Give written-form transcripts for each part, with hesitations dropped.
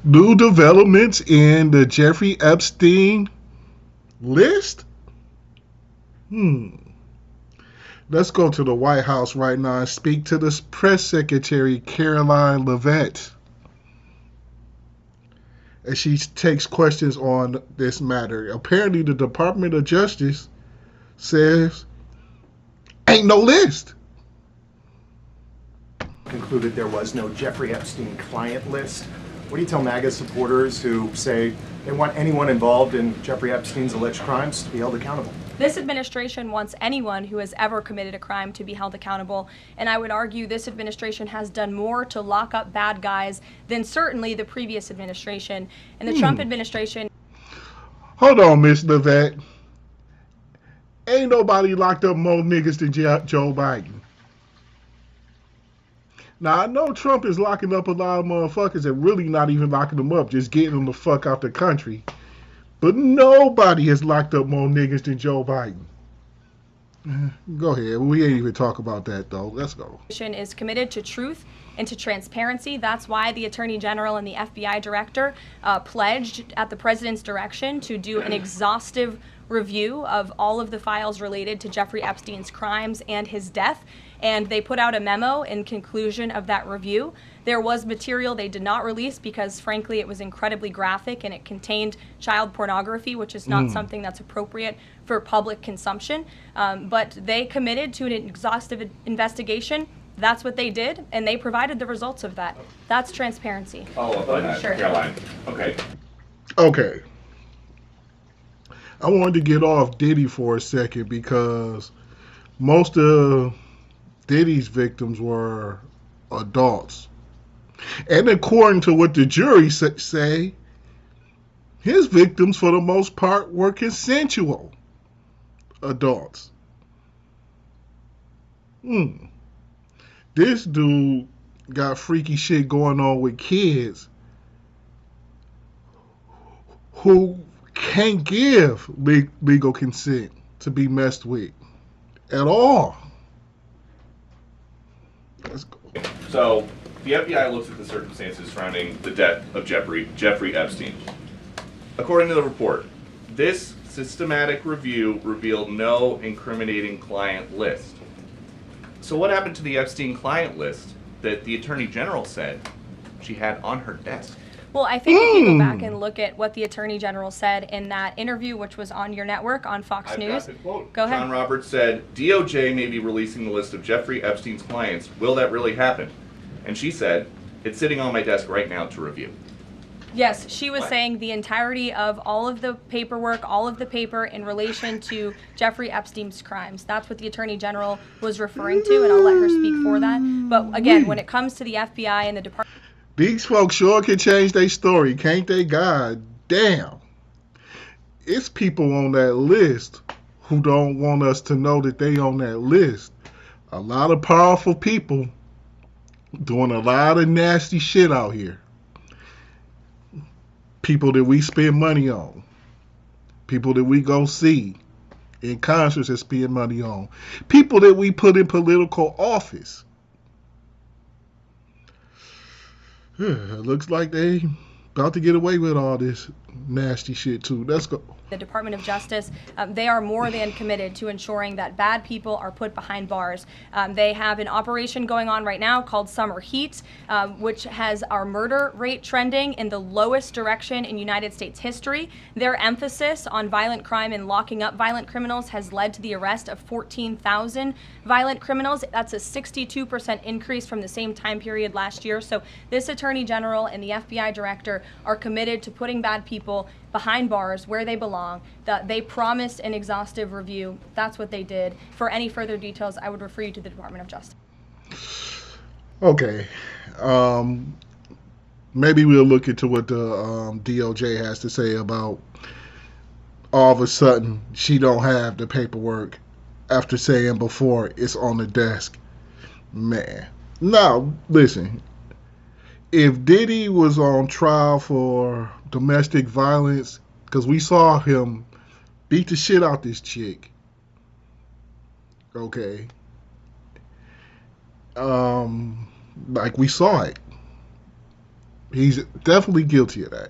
New developments in the Jeffrey Epstein list? Hmm. Let's go to the White House right now and speak to the press secretary, Karoline Leavitt, as she takes questions on this matter. Apparently, the Department of Justice says ain't no list. Concluded there was no Jeffrey Epstein client list. What do you tell MAGA supporters who say they want anyone involved in Jeffrey Epstein's alleged crimes to be held accountable? This administration wants anyone who has ever committed a crime to be held accountable, and I would argue this administration has done more to lock up bad guys than certainly the previous administration. And the Trump administration... Hold on, Miss Leavitt. Ain't nobody locked up more niggas than Joe Biden. Now, I know Trump is locking up a lot of motherfuckers and really not even locking them up, just getting them the fuck out the country. But nobody has locked up more niggas than Joe Biden. Go ahead. We ain't even talk about that, though. Let's go. ...is committed to truth and to transparency. That's why the Attorney General and the FBI Director pledged at the President's direction to do an exhaustive review of all of the files related to Jeffrey Epstein's crimes and his death. And they put out a memo in conclusion of that review. There was material they did not release because, frankly, it was incredibly graphic and it contained child pornography, which is not something that's appropriate for public consumption. But they committed to an exhaustive investigation. That's what they did, and they provided the results of that. That's transparency. Follow up on that, Sure. Caroline. Okay. I wanted to get off Diddy for a second because most of Diddy's victims were adults. And according to what the jury say, his victims, for the most part, were consensual adults. This dude got freaky shit going on with kids who can't give legal consent to be messed with at all. Let's go. So the FBI looks at the circumstances surrounding the death of Jeffrey Epstein. According to the report, this systematic review revealed no incriminating client list. So what happened to the Epstein client list that the Attorney General said she had on her desk? Well, I think if you go back and look at what the Attorney General said in that interview, which was on your network on Fox I've News. got the quote. Go ahead. John Roberts said, DOJ may be releasing the list of Jeffrey Epstein's clients. Will that really happen? And she said, it's sitting on my desk right now to review. Yes, she was What? saying the entirety of all of the paperwork, all of the paper in relation to Jeffrey Epstein's crimes. That's what the Attorney General was referring to, and I'll let her speak for that. But again, when it comes to the FBI and the Department... These folks sure can change their story, can't they? God damn. It's people on that list who don't want us to know that they on that list. A lot of powerful people doing a lot of nasty shit out here. People that we spend money on. People that we go see in concerts and spend money on. People that we put in political office. Looks like they about to get away with all this nasty shit too. Let's go. The Department of Justice, they are more than committed to ensuring that bad people are put behind bars. They have an operation going on right now called Summer Heat, which has our murder rate trending in the lowest direction in United States history. Their emphasis on violent crime and locking up violent criminals has led to the arrest of 14,000 violent criminals. That's a 62% increase from the same time period last year. So this Attorney General and the FBI Director are committed to putting bad people behind bars where they belong. They promised an exhaustive review. That's what they did. For any further details, I would refer you to the Department of Justice. Okay. Maybe we'll look into what the DOJ has to say about all of a sudden she don't have the paperwork after saying before it's on the desk. Man. Now, listen. If Diddy was on trial for domestic violence, because we saw him beat the shit out this chick, okay, like we saw it, He's definitely guilty of that.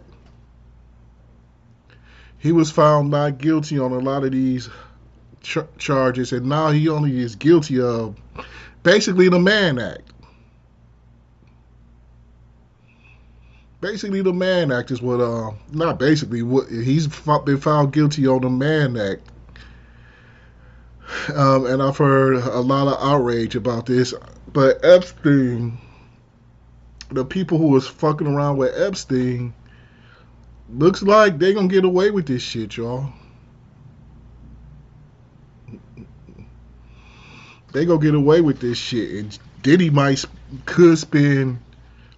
He was found not guilty on a lot of these charges, and now he only is guilty of basically the Mann Act. Basically, the Mann Act is what, not basically, what he's been found guilty on the Mann Act. And I've heard a lot of outrage about this. But Epstein, the people who was fucking around with Epstein, looks like they gonna get away with this shit, y'all. They gonna get away with this shit. And Diddy could spend,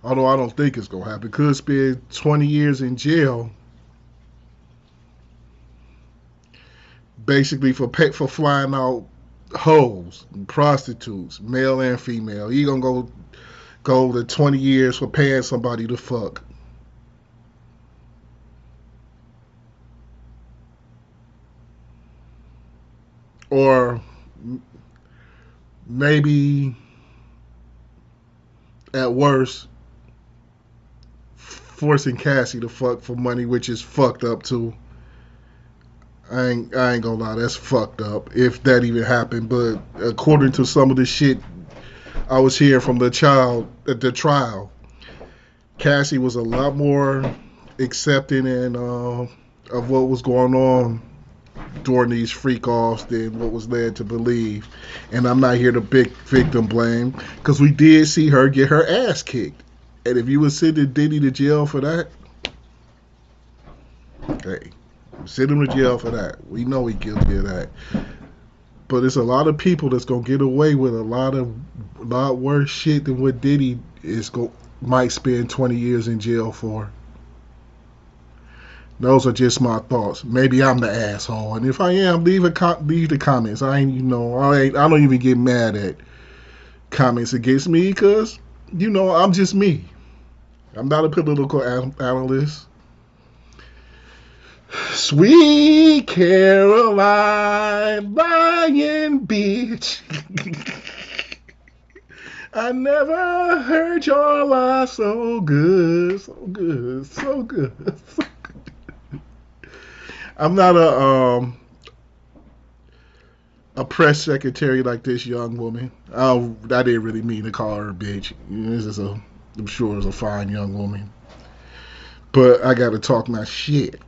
although I don't think it's gonna happen, could spend 20 years in jail, basically for flying out hoes, and prostitutes, male and female. He gonna go to 20 years for paying somebody to fuck. Or maybe at worst forcing Cassie to fuck for money, which is fucked up too. I ain't gonna lie, that's fucked up if that even happened. But according to some of the shit I was hearing from the trial, Cassie was a lot more accepting and of what was going on during these freak offs than what was led to believe. And I'm not here to big victim blame, because we did see her get her ass kicked. And if you would send Diddy to jail for that, hey, send him to jail for that. We know he's guilty of that. But it's a lot of people that's gonna get away with a lot worse shit than what Diddy might spend 20 years in jail for. Those are just my thoughts. Maybe I'm the asshole, and if I am, leave the comments. I don't even get mad at comments against me, because I'm just me. I'm not a political analyst. Sweet Caroline, lying bitch. I never heard your lie so good, so good, so good, so good. I'm not a press secretary like this young woman. I didn't really mean to call her a bitch. I'm sure it's a fine young woman. But I gotta talk my shit.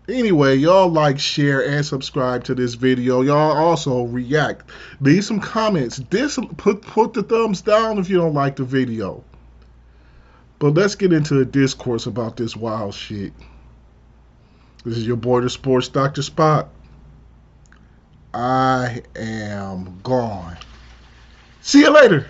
Anyway, y'all like, share, and subscribe to this video. Y'all also react. Leave some comments. Put the thumbs down if you don't like the video. But let's get into a discourse about this wild shit. This is your boy, the Sports Dr. Spot. I am gone. See you later.